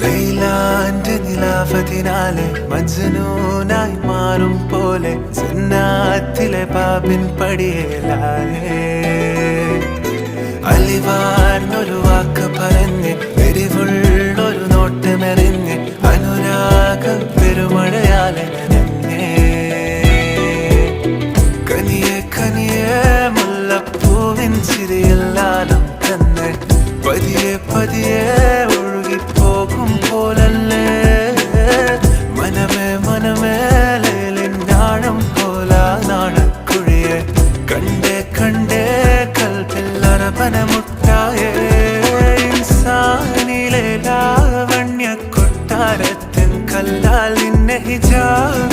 ലൈലാന്റെ നിലാവതിനാലെ മജ്നൂനായി മാറും പോലെ ജന്നാത്തിലെ പാപിൻ പടിയേലായേ അലിവാർന്നൊരു വാക്ക് പറഞ്ഞ് എരിവുള്ളൊരു നോട്ടമെറിഞ്ഞ് അനുരാഗ പെരുമഴയാലെ നനഞ്ഞേ കനിയെ കനിയെ മുല്ലപ്പൂവിൻ ചിരിയെല്ലാലും തന്നെ പതിയെ പതിയെ ഒഴുകിപ്പോകും പോലല്ലേ മനമേ മനമേ ലേലിനാഴം പോലാ നാണക്കുഴിയെ കണ്ടേ കണ്ടേ കൽപ്പില്ലറപനമുട്ടായേ ഇൻസാനിലെ ലാവണ്യ കൊട്ടാരത്തിൻ കല്ലാൽ നിന്നെ ഹിജാബ്